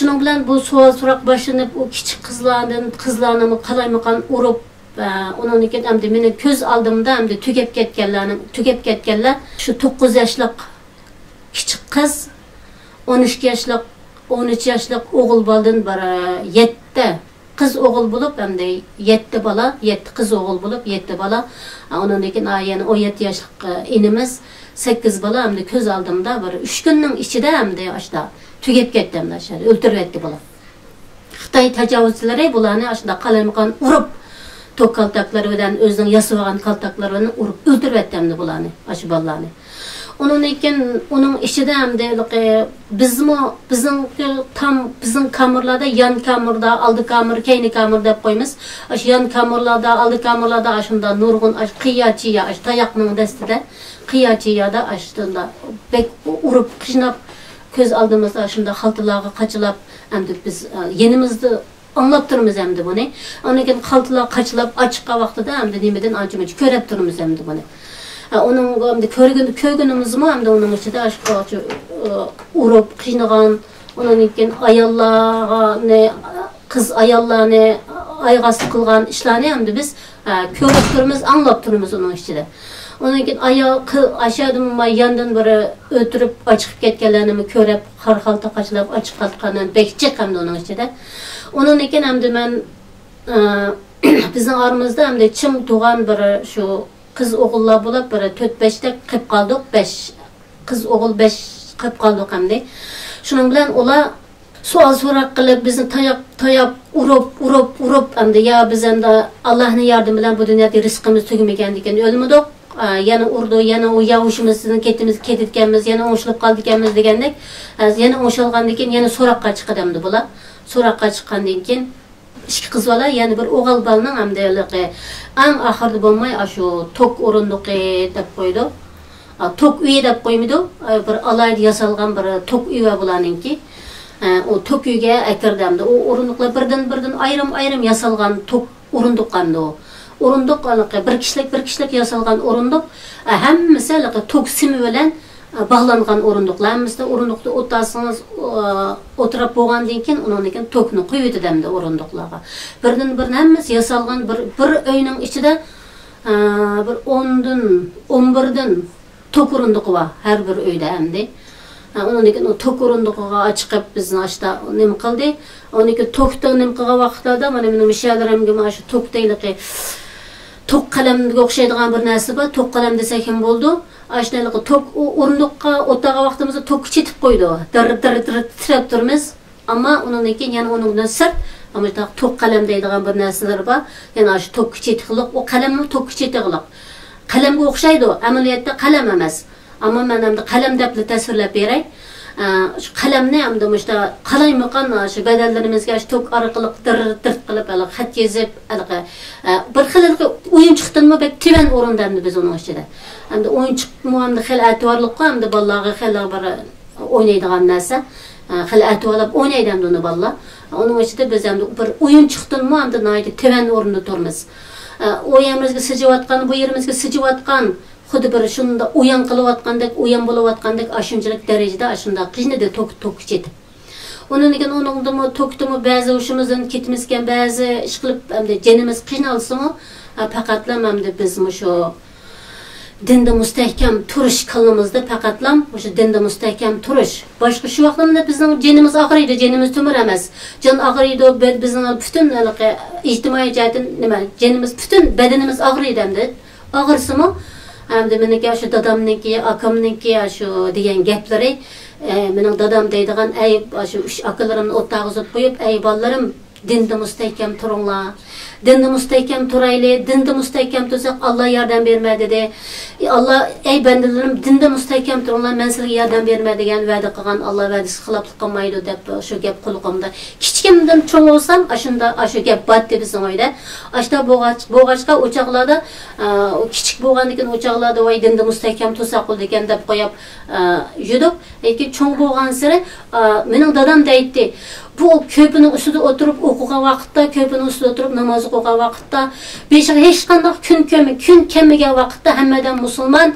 Şunun bilen bu sorak başlanıp o küçük kızlarını kalaymakan urup onun için hem de benim göz aldığımda hem de tükep ketkenler şu 9 yaşlık küçük kız 13 yaşlık 13 yaşlık oğul baldın bara 7 kız oğul bulup hem de 7 bala 7 kız oğul bulup 7 bala onun için yani 17 yaşlık inimiz 8 bala hem de göz aldığımda bara 3 günün içinde hem de aşağı tükep kettim aşağı öldürüp etti bala. Xitay tecavüzçileri bularını aşağı kalaymakan urup tok kaltakları bilen özünün yasıvagan kaltaklarını urup öldürüp ettimdi bularını aşı ballarını. Onun için onun içinde hem de bizim kamurlarda yan kamurda aldı kamur keyni kamur dep koymuş. Aşı yan kamurlarda aldı kamurlarda aşında nurgun aş kıyaçıya aş tayakның destide kıyaçıya da aştında bek urup kışnap göz aldığımızda aşında haltılağı kaçılap hem de biz yenimizde anlap durumuz hem de bunu. Onun için haltılağı kaçılap açıkka vaxtıda hem de nimeden acımacı körep durumuz hem de bunu. Onun hem de köygünümüz mü hem de onun içinde aşkı urup kışnağın onun için ayallığa ne kız ayallığa ne aygası kılgan işlerini hem de biz körep durumuz anlap durumuz onun içinde. Onun için aşağıdan yandan böyle ötürüp açıp ketkenlerini körep harhalta kaçılap açık kaltkanın bekçek hem de onun içinde. Onun için hem de ben bizim aramızda hem de çım doğan böyle şu kız oğullar bulup böyle 4-5'te kıp kaldık 5 kız oğul 5 kıp kaldık hem de. Şunun bilen ola sual sorak kılıp bizim tayap urup hem de ya biz hem de Allah'ın yardımıyla bu dünyada rızkımız tügümegeniken ölmedik. Yana urdu, yana o yavuşumuzun ketitkenimiz, yana oşulup kaldıkenimiz degendek, yana oşalgandiken yana sorakka çıkadımdı bula. Sorakka çıkandiken iki kız bala, yani bir oğal balının hem de öyle an ahırdı bolmay şu tok orunduk dep koydu. Tok üye dep koymudu. Bir alaydı yasalgan bir tok üye bulanınki. O tok üyege ekirdi. O orundukla birden ayrım yasalgan tok orunduk kandı o. Orunduk bir kişilik yasalgan orunduk. Hem mesela tok simi bilen bağlangan orunduklar. Mesela orundukta otasınız oturup boğandan keyin onun için tokunu koyuyordu demdi orunduklarga. Birden hemmesi yasalgan bir öyünün içinde bir 11'den tok orunduk var her bir öyde hemdi. Onun için o tok orunduğa açıp bizni aşta nem kıldı. Onun için tokta nem kılga vaqtlarda mana benim işlerimge aşı tok deylik tok kalemge okşaydigan bir narsa var. Tok kalem desek hem boldu. Aşnalıqı tok orunduqqa otağa vaqtımızda tok çetip koydu. Dır titrep durmaz. Ama onun için yani onun bilen sırt ama tok kalem deydigan bir narsalar var. Yani aşı tok çetiqliq o kalemni tok çetiqliq. Kalemge okşaydı. Ameliyatda kalem emas. Ama ben hem de kalem depli tasvirlep berey. Şu kalem ne hem de işte kalaymakan şu bedellerimizge şu tok arqılık dırt qılıp xat yazıp bir xil oyun çıktın mı bek tiven orundan biz onun içinde. Hem de oyun çıkmı hem de xil atvarlıqqa hem de ballağı xil bir oynaydigan narsa. Xil atvalap oynaydı hem de onu balla. Onun içinde biz hem de bir oyun çıktın mı hem de naydı tiven orunda turmuz. O yerimizge sıcıp atkan, bu yerimizge sıcıp atkan Xudu bir şunda uyan qılıp atqandek, uyan bolup atqandek aşınçılık derecede aşında qijne de tok çetip. Onun için onundumu toktumu bazı uşumuzdan ketmisken bazı iş qılıp hem de jenimiz qijnalsımı faqatlam hem de biz şu dinde müstehkem turuş kılımızda faqatlam şu dinde müstehkem turuş. Başka şu vaqtlarda bizning jenimiz ağrıydı, jenimiz tümür emas. Jan ağrıydı, bizning bütün ijtimoiy jihatdan nima, jenimiz bütün bedenimiz ağrıydı hem de. Ağırsımı hem de meniki şu dadamniki, akamniki şu degan gapları mening dadam deydigan ey şu üç akılarımni o'rtaga uzatib qo'yib, ey bolalarım dinde müstehkem turunglar. Dinde müstehkem turayli, dinde müstehkem tursak Allah yardım berme dedi. Allah ey bandalarim dinde müstehkem turunglar, men sizlarga yardım berme degan va'da qilgan, Allah va'dasi xiloflik qilmaydi deb shu gap qulqimda. Kichkimdan cho'ng olsam, ashunda shu gap batdi bizning oyda. Ashta bo'g'achqa o'choqlarda kichik bo'lgandan o'choqlarda voy dinde müstehkem tursak qil degan deb qo'yib yurdik. Lekin cho'ng bo'lgan sari mening dadam deydi. Bu köpünün üstüde oturup okuğa vakitte köpünün üstüde oturup namoz o'qigan vaqtda, beshiga hech qanday kun kelmagan vaqtda hammadan musulmon,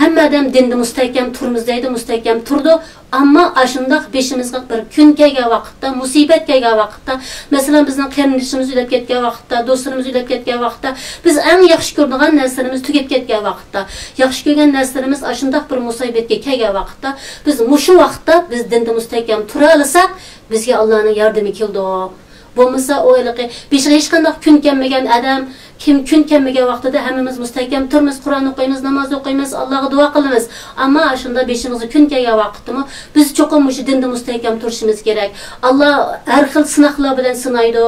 hammadan dinda mustahkam turmiz deydi, mustahkam turdi. Ammo ashundaq beshimizga bir kun kelgan vaqtda, musibat kelgan vaqtda, masalan bizning qarindishimiz o'lib ketgan vaqtda, do'stlarimiz o'lib ketgan vaqtda, biz eng yaxshi ko'rgan narsalarimiz tugab ketgan vaqtda, yaxshi ko'rgan narsalarimiz ashundaq bir musibatga kelgan vaqtda, biz mushu vaqtda biz dinda mustahkam tura olsak, bizga Allohning yordami keldi. Bo'lmasa o'yliqi beshiga hech qanday kun kelmagan odam kim kun kelmagan vaqtida hammamiz mustahkam turmiz, Qur'on o'qiymiz, namoz o'qiymiz, Allohga duo qilamiz. Ammo shunda beshimizga kun kelgan vaqtimi biz cho'qim shu dinda mustahkam turishimiz kerak. Alloh har xil sinoqlar bilan sinaydi.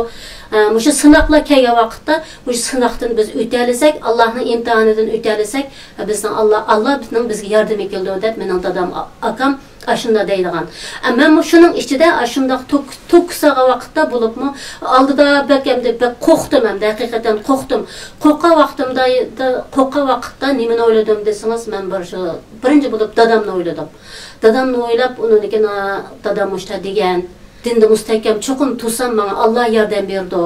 Mushu sinoqlar kelgan vaqtda mushu sinoqdan biz o'talasak, Allohning imtihonidan o'talasak, bizning Alloh bizga yordam keldi deb mening dadam akam ashunda deydigan. Ammo shuning ichida ashundaq to'ksaga vaqtda bo'libmi, oldida bekimde qo'rqdim, ham haqiqatan qo'rqdim. Qo'rqa vaqtda nimani o'yladim desangiz, men birinchi bo'lib dadamni o'yladim. Dadamni o'ylab, uningkin dadam mushta degan, dinda mustahkam cho'qim tursam menga Alloh yordam berdi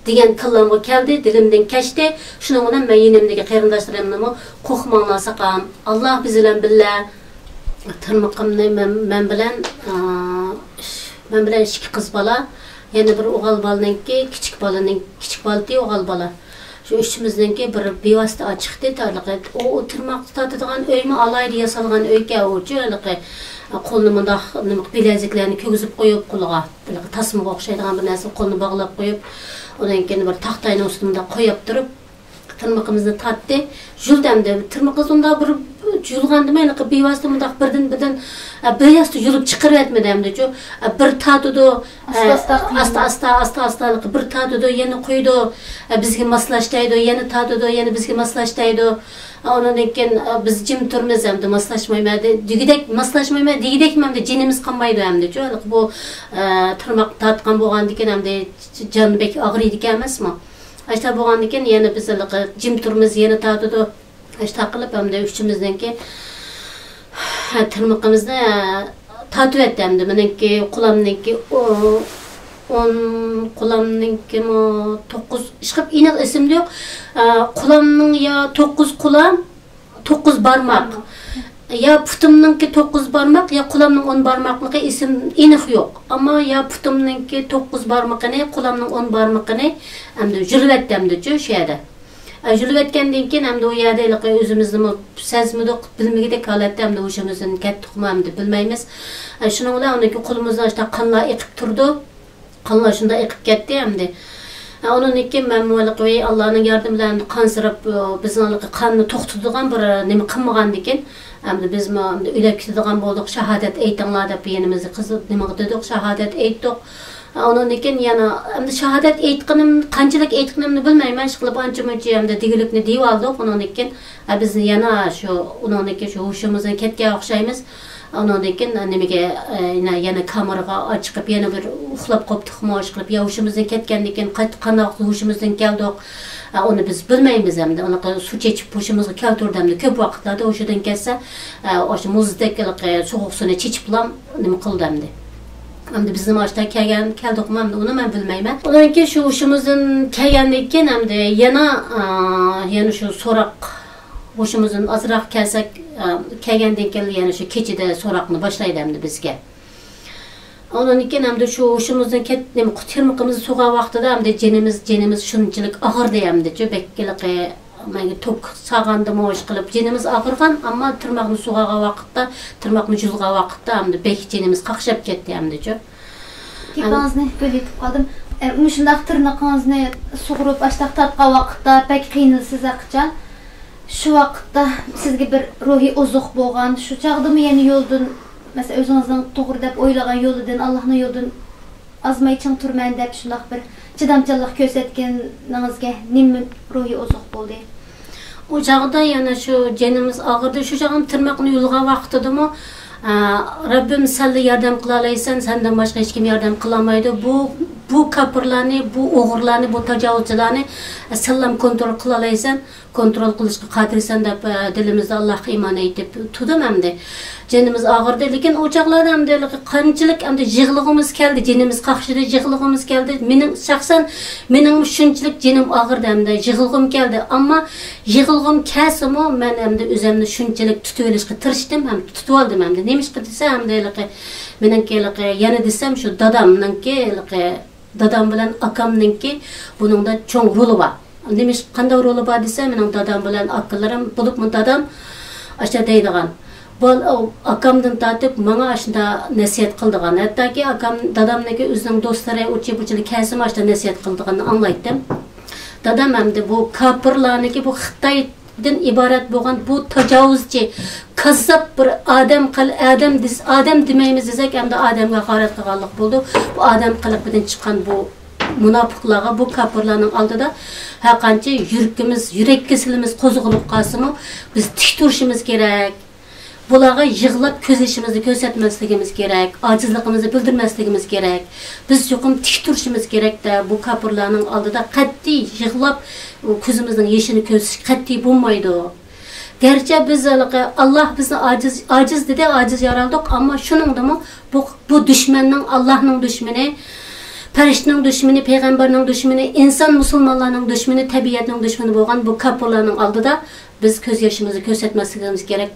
degan tillamga keldi, dilimdan kechdi. Shuning bilan men yenimdagi qarindoshlarimni qo'rqmanglar saqam, Alloh biz bilan billa. Tırmıqımni men bilan ikki qiz bola, yana bir o'g'il bolaninki, kichik bolati o'g'il bola. Shu uchimizningki bir bevosita chiqdi taliqi. O tırmaq tutadigan uymi alayda yasalgan uyga o'chiliqi. Qo'lni mundaq nima bileziklarni ko'gizib qo'yib qo'liga, tasmaga o'xshaydigan bir narsa qo'lni bog'lab qo'yib, undan keyin bir taxtayning ustida qo'yib turib tırmıqimizni tatdi. Juldamda tırmıqizimda bir julganda men bevosita mundaq birdan bevosita yulib chiqarib etmadimdi-ku. Bir tatudo asta bir tatudo yana qo'ydi. Bizga maslashlaydi, yana tatudo, yana bizga maslashlaydi. Ondan keyin biz jim turmiz hamda maslashmaydi. Digidek hamda jinimiz qolmaydi hamda-ku. Bu tırmaq tatgan bo'lgandan hamda jonbek og'riydi emasmi? Ashta bo'lgandan keyin yana biz jim turmiz, yana tatudo ashta qilib hamda uchimizdanki tırmıqimizni tatib etdimdi. Meniki qulamniki 10 qulamniki 9 chiqib aniq esimda yo'q. Qulamning ya 9 qulam, 9 barmoq. Ya putumninki 9 barmoq, ya qulamning 10 barmoqligi esim aniq yo'q. Ammo ya putumninki 9 barmoqini, qulamning 10 barmoqini hamda julib etdimdi-ku shu yerda. Julib etgandan keyin hamda u yerda o'zimizni sezmadik, bilmagidik holatda hamda o'shimizni ketdiqmi hamda bilmaymiz. Shuning bilan uniki qo'limizdan ishda qonlar eqib turdi. Qonlar shunda eqib ketdi hamda. Onun keyin men muallaqi Allohning yordami bilan qansirab bizning qonni to'xtatadigan bir nima qilmagandan keyin hamda biz o'lib ketadigan bo'ldik. Shahodat aytinglar deb yenimizni qizib nima dedik, shahodat aytdik. Onun keyin yana hamda shahodat aytqinim, qanchalik aytqinimni bilmayman, qilib ancha-muncha hamda digilikni deyib oldik. Onun keyin biz yana shu uningki shu hushimizdan ketgan o'xshaymiz. Ondan keyin nimaga yana kameraga chiqib yana bir uxlab qopdiqmi, qilib yo'shimizdan ketgandan keyin qanday hushimizdan keldik. Onu biz bilmaymiz hamda. Uni suv chechib hushimizga keltirdimda ko'p vaqtlarda o'shadan kelsa, o'sha muzdagi sovuq suvni chechiblam nima qildimda. Hamda bizni mashta keldikmi hamda uni men bilmayman. Undan keyin shu hushimizdan kelgandan keyin hamda yana shu so'roq hoşumuzun azroq kelsak, kelgandan keyin yana shu kechida so'roqni boshlaydi hamda bizga. Ondan keyin hamda shu hoshimizdan ketdim, tırmıqimizni so'g'an vaqtida hamda jinimiz shunchalik og'irdi hamda-ku, bekkiliqi menga tok sog'andimi o'sh qilib jinimiz og'irgan, ammo tırmaqni so'g'agan vaqtda, tırmaqni julgan vaqtda hamda bek jinimiz qaqshab ketdi hamda-ku. Kepangizni bo'lib qoldim. Shundaq tırnaqingizni sug'urib ashtaq tatgan vaqtda pek qiynalsiz aqchan. Şu vaqtda sizga bir ruhiy ozuq bo'lgan, shu chaqdimi yana yo'ldan, mesela o'zingizning to'g'ri deb o'ylagan yo'lidan, Allohning yo'lidan azmay ching turman deb shundaq bir chidamchilik ko'rsatganingizga nima ruhiy ozuq bo'ldi? O chaqda yana shu jinimiz og'irdi, shu chaqim tırmaqni yulgan vaqtidami Rabbim senle yardım kılalaysan, senden başka hiç kim yardım kılamaydı. Bu kapırlarını, bu oğurlarını, bu tecavüzçülerini sallam kontrol kılalaysan, kontrol kılışkı kadirsen de dilimizde Allah'a iman edip tudum hem de. Canımız ağırdı, lekin ocaklarda hem de kançılık hem de jığlığımız geldi, canımız kakşıda jığlığımız geldi. Benim şahsen, benim şunçılık canım ağırdı hem de jığlığım geldi. Ama jığlığım kesimi ben hem de üzerinde şunçılık tutuvelişki tırıştım hem tutuvaldım hem de. Neymiş ki dese hem de menenki yana desem şu dadamnınki dadam bilen akamnınki bunun da çoğun rolu var. Demiş qanday rolu var dese mening dadam bilen akalarim bulup mu dadam aşağı deydigan. Bu akamdan tatip bana aşında nasihat kıldıgan. Hatta ki akam dadamniki özünün dostları uçup kesim aşında nasihat kıldıganını anlaydım. Dadam hem de bu kapırlarniki bu Xitaydan ibaret bo'lgan bu tecavüzçi kazzap bir adam demeyimiz desek hem de adamga hakaret qilganlik bo'ldi. Bu adam qiliqidan chiqqan bu münafıklığa bu kapırlarının aldıda hakanca yürek kesilimiz kozulup kalsımı biz tik duruşumuz gerek. Bulağa yığılıp köz işimizi göstermesligimiz gerek, acizliğimizi bildirmesligimiz gerek. Biz yokum tik duruşumuz gerek de bu kapırlarının aldıda qat'i yığılıp közümüzün yeşini köz qat'i bulmaydı. Gerçi biz Allah bizni aciz dedi, aciz yaraldık ama şunun da mı bu düşmanın Allah'ın düşmanı, Periştinin düşmanı, peygamberinin düşmanı, insan musulmanlarının düşmanı, tabiatının düşmanı bo'lgan bu kapırlarının aldıda biz köz yaşımızı göstermesligimiz gerek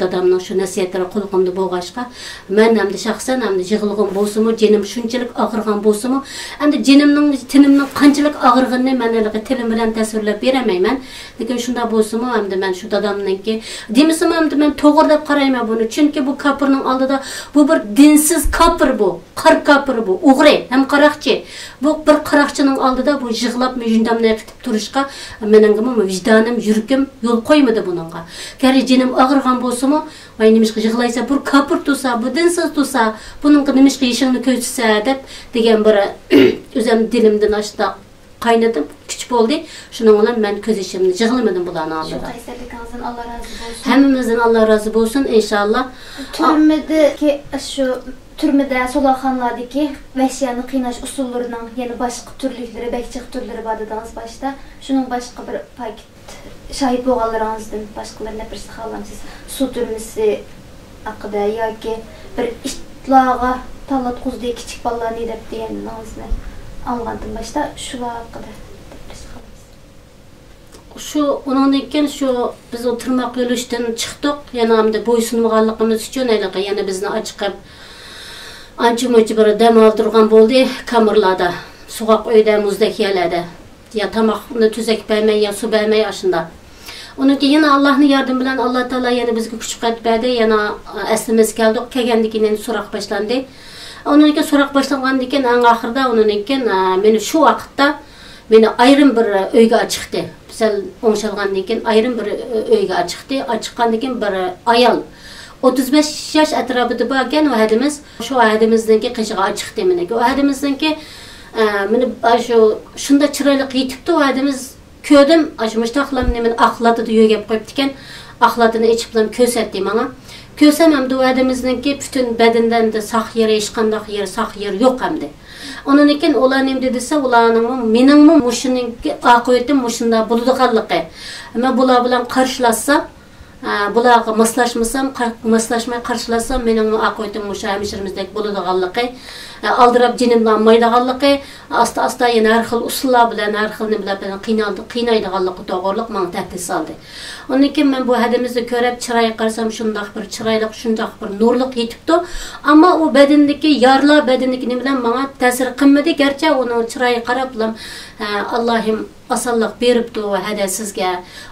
dadamның şu nasihatlari qulğumda bo'lğaçqa men hem de şahsen hem de jığılğım bolsumu, jenim şunçalik ağırgan bolsumu, hem de jenimning tinimning qanchalik ağırganini men tilim bilen tasvirlab beremeymen. Lekin şunda bolsumu hem de men şu dadamningki demisem hem de men to'g'ri deb qarayman buni. Çünkü bu kapırning aldıda bu bir dinsiz kapır bu, qar kapır bu, o'g'ri hem qaraqchi. Bu bir qaraqchining aldıda bu yığılab müjindamni qitib turishqa mening vicdanım, yürkim yol koymadı bununla. Geri jenim ağırgan bolsumu, vay nimişki yığılaysa, bu kapır tutsa, bu dinsiz tutsa, bununla nimişki işini köçse dep degen bir özüm dilimden aşta kaynadım, küçük oldu. Şunun olan ben köz işimini yığılmadım bularını aldıda. Şu kayserliğinizden Allah razı olsun. Hemimizden Allah razı olsun inşallah. Türmede, solakhanlardaki vəhşiyanı qiynaş usullarının yeni başka türlükleri, bekçik türleri badadınız başta. Şunun başka bir paket şahit boğalarınızdan başkalarına bir sıxalam siz su türmesi hakkında ya ki bir iştlağa talat kuzduğu küçük ballarını edip diyenin ağzını anladım başta şula hakkında bir sıxalam siz. Şu onun iken şu biz o tırmak yürüyüşten çıktık. Yani boysunmağanlığımız için yani bizni açıkıp anca-munca bir dem aldırgan boldu kamırlarda, soğuk öyde, muzdaki yerlerde. Ya tamaqını tüzek vermey, ya su vermey aşında. Onun ki yine Allah'ın yardım bilen Allah Teala yani bizge küçük etberdi, yana eslimiz geldik, kegendikinin sorak başlandı. Onun ki sorak başlangan diken en ahırda onun iken meni şu vakitta meni ayrım bir öyge açıktı. Misal oңşalgan diken ayrım bir öyge açıktı. Açıkkan diken bir ayal. 35 yaş etrafıda bakken o hadimiz, şu hadimizdeki kışığa açıktı meni. O hadimizdeki şunda çıraylık yitipti o hadimiz köydüm. Müştaqlam nemin axladı diyor gep koyuptiken axladını içiplam köz ettim ana. Kösem hem de o hadimizdeki bütün bedenden de saq yeri, işkandak yeri, saq yeri yok hem de. Onun için olan nem dediyse olanın menin muşununki aqıyetim muşunda buluduğallıqı. Ama bula bilen karşılaşsa bulağı maslaşmay karşılasam menin aqıyetim muşa hemşirimizdeki buluduğallıqı. Aldırab jenimden maydağallıqı, asta yine her xil usulla bilen, her xil ne bilen qiynaydıqallıqı toğırlıq bana təhdid saldı. Onun için ben bu hadimizni körep çırayı qarsam şundaq bir çıraylık, şundaq bir nurluq yetipdi. Ama o bedendeki yarla bedendeki ne bilen bana təsir qilmadi. Gerçi onu çırayı qarab bilen Allah'ım asallıq beripdi o hada sizge.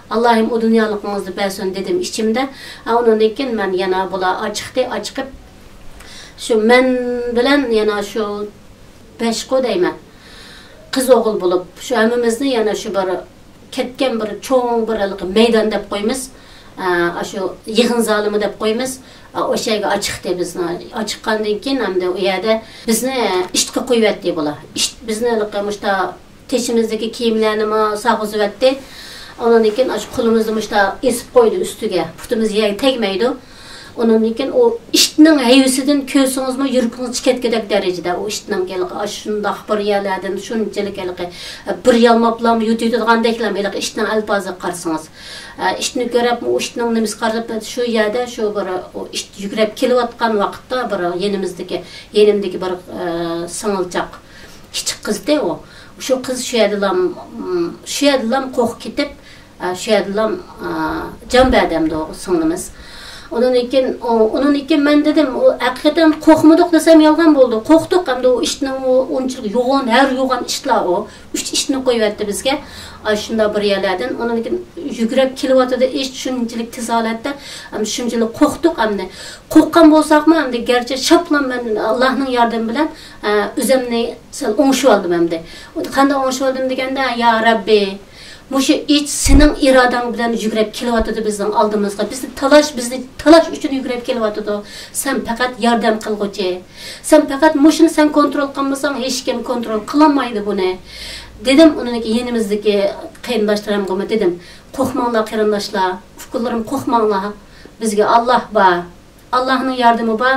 Allah'ım o dünyalıqınızı bersin dedim içimde. Onun için ben yana bula açıqıp şu men bilen yana şu 5 kodayman. Kız oğul bulup şu emimizni yana şu bir ketken bir çoğun bir meydan dep koymiz. Şu yığın zalimi dep koymiz. O şeyge açıqdı bizni. Açıqqandan keyin hem de o yerde bizni iştki koyuvetdi bula. Bizni muşta teşimizdeki kiyimlerini sağızıp etdi. Onun için şu kulumuzni muşta esip koydu üstüge. Putimiz yere tegmeydi. Onun için o iştinin heyvisinden kösünüz mü yürkünüz ketkedek derecede o iştinin gelgi şundaq bir yerlerden şunçalik gelgi bir yalmaplam yutuyduğun deklam iştinin alpazı qarsınız. İştini görüp o iştinin nemiz qarıp şu yerde şu bir o iş yügrep kelayotgan vaqtda bir yenimdeki bir sığılcaq kichik qizdi o. Şu kız şu yerdilam qoq ketip şu yerdilam can berdemdi o sınımız. Onun için ben dedim o hakikaten qoqmadık desem yalgan boldu. Qoqtuk hem de o iştinin o onçılık yoğun her yoğun işler o. Üç işini koyuverdi bizge. Şunda bir yerlerden. Onun için yügrep kilovatı da iş şunçılık tizaletde hem şunçılık qoqtuk hem de. Qoqqan bolsak mı hem de gerçi şaplan ben Allah'ın yardımı bilen üzemni oңşup aldım hem de. Qanday oңşup aldım degende ya Rabbi Muşu iç senin iradan bilen yügrep kelyaptı bizning aldımızga. Bizni talaş üçün yügrep kelyaptı. Sen fakat yardım qilguchi. Sen fakat muşunu sen kontrol qilmasan hech kim kontrol qilolmaydi buni. Dedim onun yenimizdeki qarindoshlarımga dedim. Qo'rqmanglar qarindoshlar, ufuklarim qo'rqmanglar. Bizga Allah bor. Allah'ın yardımı bor.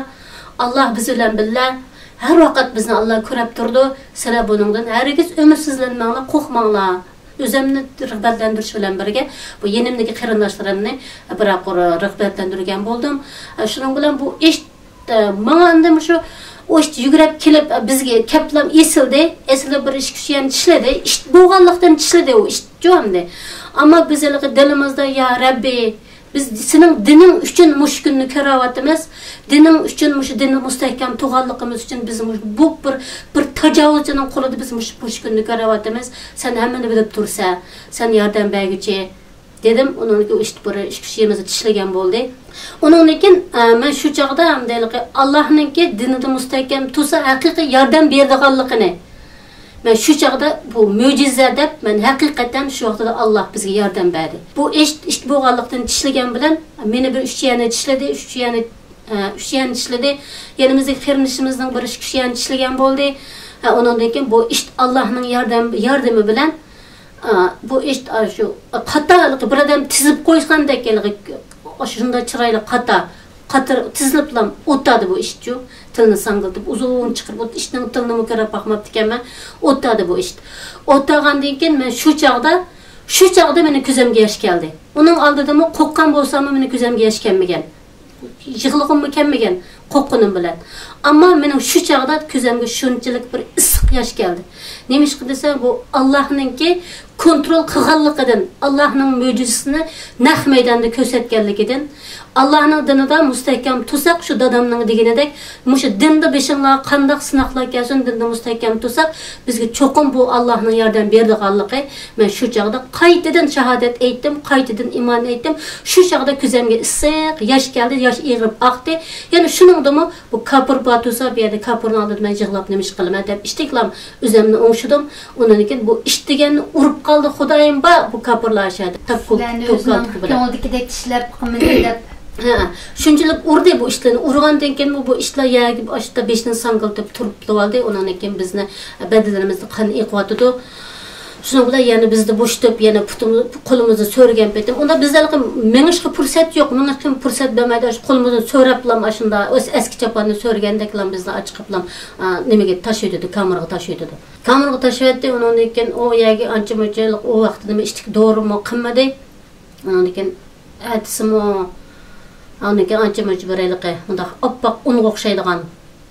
Allah biz bilan billa. Her vaqt bizni Allah ko'rib turdi. Sizlar buningdan hergiz ümidsizlanmanglar, qo'rqmanglar. Özümni rıhbatlendiriş bilen birge bu yenimdeki qarindoshlarımni biroq rıhbatlendirgen boldum. Şunun bilen bu iş mağandım şu o iş yügrep kelip bizge keplam esildi. Esilib bir iş kişiyen işledi. İş boğanlıktan işledi o iş jo'mdi. Ama biz dilimizde ya Rabbi biz senin dinin üçün muş gününü köravatımız, dinin üçün muş dini müstehkem tuğallıqımız üçün bizim bu bir tacavuzcunun koludu bizim muş gününü köravatımız. Sen hemen bilip dursa, sen yardım bergüçi dedim. Onun işte bir iş kişiyemizi tişlegen boldu. Onun için ben şu çağda Allah'ın ki dinide müstehkem tutsa hakiki yardım berdiğanlıqını. Ben şu çağda bu mucizede ben hakikaten şu vaqtda Allah bizge yardım berdi. Bu iş boğanlıqdan tişlegen bilen meni bir üç yana tişledi, üç yana tişledi. Yanımızdaki qarindoshimizning bir üç yana tişlegen boldu. Ondan keyin bu iş Allah'ın yardımı bilen bu iş şu qatalık bir adam tizip qo'ygandek şunda chiroyli qatır tiziliplam o'tadi bu işçi. Tilini sangıltıp uzun çıkıp bu işten tilini körep bakmaptı ki ben o'tadi bu iş. O'tagandan keyin men şu çağda meni ko'zimga yosh keldi. Onun aldidimi qo'rqqan bo'lsam meni ko'zimga yosh kelmagan. Yig'lig'im kelmagan qo'rqunim bilan. Ammo mening şu çağda ko'zimga shunchalik bir issiq yosh keldi. Nemishqa desam bu Allohninki kontrol qilganligidan, Allohning mo'jizasini naq maydonda ko'rsatganligidan, Allah'ın dinida mustahkam tutsak şu dadamning deganidek, mushu dinda beshinglar qandaq sinoqlar kelsin dinda mustahkam tutsak bizga cho'qim bu Allah'ning yordam berdiganligi. Men shu chaqda qaytadan shahodat aytdim, qaytadan iymon aytdim. Shu chaqda ko'zimga issiq yosh keldi, yosh ig'rib oqdi. Yana shuningdimi bu kapur batusa bu yerda kapurni oldida men yig'lab nimish qilaman deb ishtiklam o'zimni o'ngshidim. Undan keyin bu ish deganni urib qoldi Xudoyim ba bu kapurlar ashadi. Ko'ngildagidek tishlab qilmaydi deb Şunçılık urdu bu işlerini. Urgandan keyin bu işler yağıp aşıda beşten sangıltıp turup doğaldı. Ondan keyin bizni bedelimizde kan iqvatıdı. Şunun bilan yani bizde boştup yani kolumuzu sörgen petim. Onda bizde menişki fırsat yok. Menişki fırsat vermedi. Kolumuzu söraplam aşında eski çapanı sörgendeklam bizde açıkıplam nemege taşıyordu, kameraga taşıyordu. Kameraga taşıyordu. Ondan keyin o yagi ancha mo'chalık o vaqtida iştik doğru mu qilmadi. Ondan keyin aytsam o Ondan keyin ancha majburiylik unda oppoq unga o'xshaydigan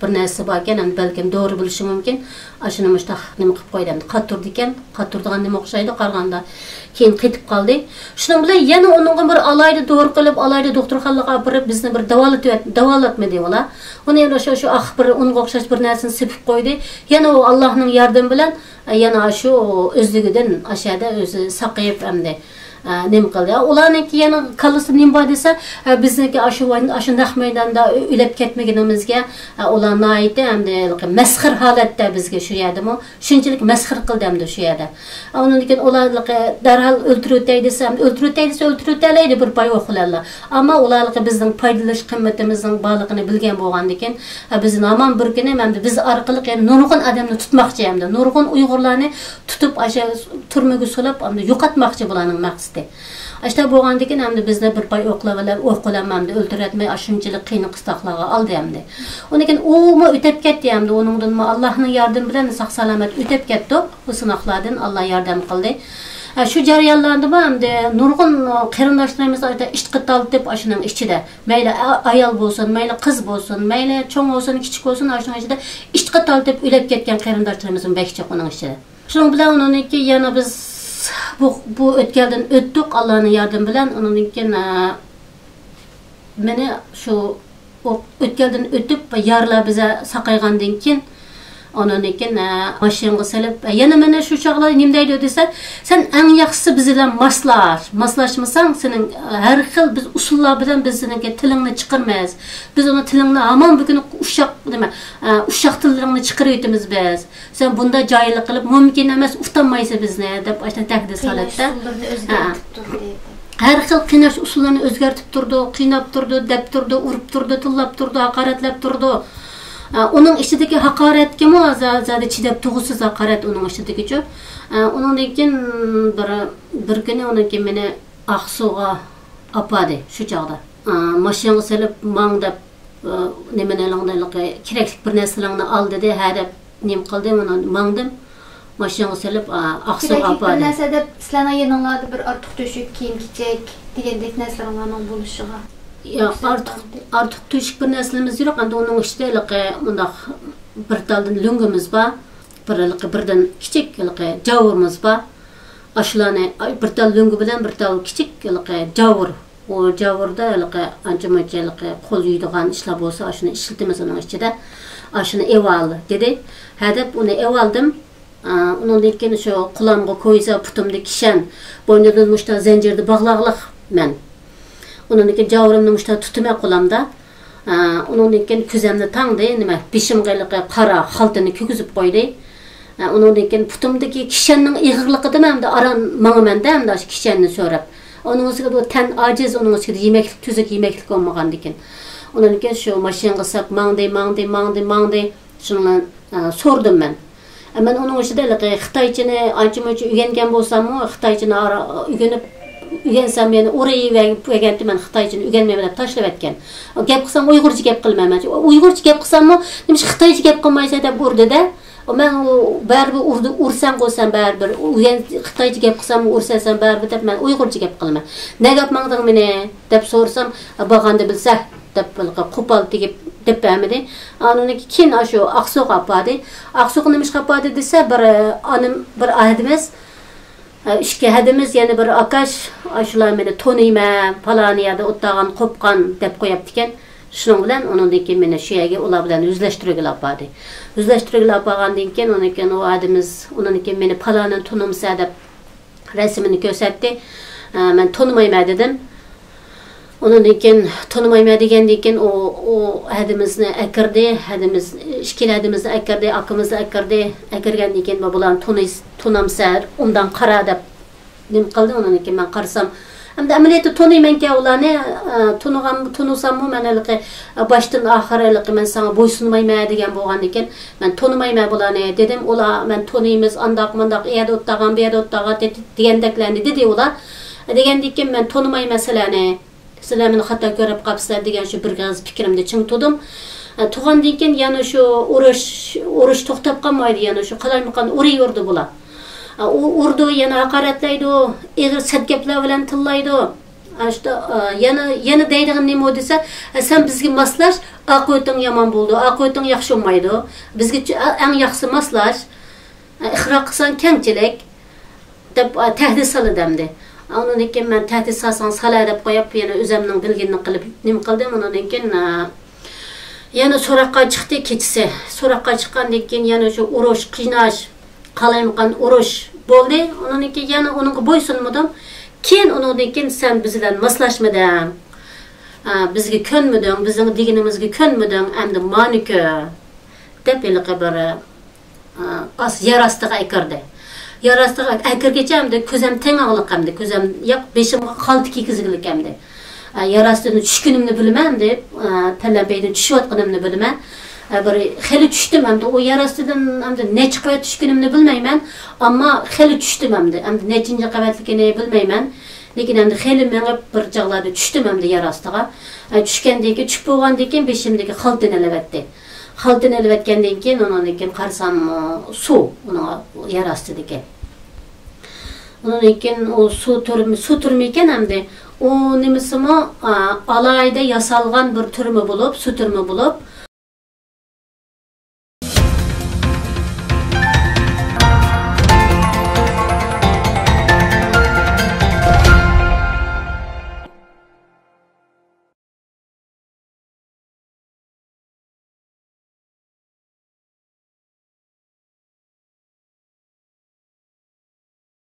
bir narsa bor ekan, balkim to'g'ri bo'lishi mumkin. Ashuni mushtaq nima qilib qo'ydim. Qaturdi ekan, qaturdigan nima o'xshaydi qarganda. Keyin ketib qoldi. Shuning bilan yana uningga bir alayda to'g'ri qilib, alayda doktorxonaga olib borib bizni bir davolatmadi ular. Uni yana shu bir unga o'xshash bir narsani sepib qo'ydi. Yana u Allohning yordami bilan yana shu o'zligidan aşağıda o'zi saqayib hamda nem qildi. Ularniki yana kalisi nim bor desa, bizniki ashu naq maydonda o'lib ketmaganimizga ularni aytdi hamda masxir holatda bizga shu yerdami, shunchalik masxir qildi hamda shu yerda. Undan keyin ularni darhol o'ltirutay desam, o'ltirutaydi bir pay o'qilarlar. Ammo ularni bizning foydalash qimmatimizning borligini bilgan bo'lgandan keyin bizni aman bir kuni hamda biz orqali yani nurg'un odamni tutmoqchi hamda nurg'un Uyg'urlarni tutib asha turmaga solib hamda yo'qotmoqchi bularning maqsadi. İşte boğandan keyin hamda bizni bir pay o'qlab o'qlanmamdi, o'ldiratmay ashunchalik qiyin qistaqlarga oldi hamda. Ondan keyin u o'tib ketdi hamda, uningdan Allohning yordami bilan sog' salomat o'tib ketdik. Bu sinoqlardan Allah yordam qildi. Şu jarayonlarda hamda nurg'un qarindoshlarimiz ishqi taltib ashuning ichida, mayli ayol bo'lsin, mayli qiz bo'lsin, mayli cho'ng bo'lsin, kichik bo'lsin, ashuning ichida ishqi taltib o'lib ketgan qarindoshlarimiz bekcha uning ichida. Shuning bilan uningki yana biz bu o'tgandan o'tdik Allohning yordami bilan. Undan keyin meni shu o'tgandan o'tib yarlar biza saqaygandan keyin ondan keyin mashinaga solib yana mana shu chog'lar nima deydi desa, sen eng yaxshisi biz bilan moslashmasang sening har xil biz usullar bilan biz senga tilingni chiqarmaymiz. Biz uni tilingni hamon bugun ushaq tillaringni chiqarib o'tamiz biz. Sen bunda joylik qilib mumkin emas, uftanmaysiz bizni deb ashta tahdid solatda. Har xil qiynash usullarini o'zgartib turdi, qiynab turdi, deb turdi, urib turdi, tillab turdi, haqoratlab turdi. Onun içindeki hakaretke mi azade çidep tuğusuz hakaret onun içindeki. Onun için bir günü onun ki beni Aksu'ga apadı şu çağda. Maşını selip mağdap nemenelerle kireklik bir neslerini al dedi. Hedef nem kıldım onu mağdım. Maşını selip Aksu'ga apadı. Kireklik bir nesledep silana yanınlarda bir artık düşük kiyim giyecek diyendek neslerin buluşuğa. Ya artık düşük bir neslimiz yok. Anda onun işte bir daldan lüngümüz var. Birden küçük cavurumuz var. Aşılanı bir dal lüngü bilen bir dal küçük cavur. O cavurda ancak kol yuyduğun işler olsa aşını işletimiz onun içinde. Aşını ev aldı dedi. Hedef onu ev aldım. Onun dekken şu kulağımda koysa putumda kişen. Boynundan muşta zincirde bağlaqlıq men. Onun için cavurumni muşta tutuma qo'lamda. Onun için küzemni tangdi, nima beshimga qara xaltini kugizib qo'ydi. Onun için putumdagi kishanning ig'irligidan hamda aran mangmanda hamda kishanni so'rab. Onun ustiga bu tan aciz, onun ustiga yemeklik, tuzuk yemeklik olmagan ekan. Onun için şu mashinaga sap mangdi. Shundan so'rdim men. Men onun ichida Xitoychani ancha-muncha o'rgangan bo'lsam-mu, Xitoychani o'rganib Ügensem yani orayı ve ben Xitaycını ügenmeme de taşlab etken. Gap qilsam Uyg'urcha gap qilmayman. Uyg'urcha gap qilsam-mu, nima Xitoycha gap qilmaysa deb urdi da. Men baribir ursam qo'ysam baribir, Xitoycha gap qilsam ursasam baribir deb men Uyg'urcha gap qilaman. Ne gap maqding meni deb so'rsam, bag'anda bilsa deb qo'pol tegib deb bermedi. Anoniki keyin shu Aqsuq apadi. Aqsuq nima ish qiladi desa, bir ahdimiz İşki hedimiz yani bir akaş aşılar meni toniyma palani ya da ottağan kopkan dep koyaptiken şunun bilen onun dekin meni şu yerge ola bilen yüzleştirigil apadı. Yüzleştirigil apağandan keyin onun için o adimiz onun için meni palanın tonumsa dep resmini gösterdi. Ben tonumayma dedim. Onun için tanımayma degendeki o hedimizni ekirdi, hedimiz işkil hedimizni ekirdi, akımızı ekirdi, ekirgendeki babulan tunamsar, ondan qara deb nim qildi. Onun için ben qarsam, hamda amaliyatda tanıyman ki ularni tunusam men başdan ahiriliq men sana boysunmayma degen bo'lgan ekan. Men tanımayma bularni dedim. Ular men tanıymiz, andaq mandaq yerda o'tdagan, bu yerda o'tdagan degendeklarni dedi ular. Degendeki men tanımayma masalani Sizler meni xato ko'rib qapsizlar degan shu bir g'iz fikrimda ching tudim. Tug'andan keyin yana shu urush to'xtab qolmaydi, yana shu qalaymiqan urayverdi bular. Urdi, yana haqoratlaydi, ig'ir sadgaplar bilan tillaydi. Yana deydigan nima desa, sen bizga maslash, aqo'ting yomon bo'ldi, aqo'ting yaxshi bo'lmaydi. Bizga eng yaxshisi maslash, ixro qilsan kengchilik deb tahdid soladimdi. Onun için ben tehdit salsan salar deb qo'yib, yana o'zimning bilganini qilib nima qildim. Onun için yana so'roqqa chiqdi kechasi. So'roqqa chiqqandan keyin yana shu urush, qiynash, qalaymiqan urush bo'ldi. Onun için yana uningga bo'ysunmadim. Keyin uningdan keyin sen biz bilan moslashmading. Bizga ko'nmading, bizning deganimizga ko'nmading, endi maniki deb bir as yarastiga ayirdi. Yarastığı akırgıcamdı, közem ten ağlık hamdı, közem yak beşim kaldı kizgilik hamdı. Yarastığını düşkünümünü bilmemdi, telebeyden düşüyatqınımını bilmem. Bir xeli düştüm hamdı, o yarastığın hamdı ne çıkıya düşkünümünü bilmeymen, ama xeli düştüm hamdı, hamdı neçinci qavatlikini bilmeymen. Lekin endi xeli mengip bir jaglarda düştüm endi yer astyga. Düşkendeki keyin çüp bolgandan keyin beşimdeki xaltını elebetdi. Xaltını elebetkenden keyin ondan keyin qarsam su ona yer astydaki. Ondan keyin o su türmü eken endi o nimisimi alayda yasalgan bir türmü bulup, su türmü bulup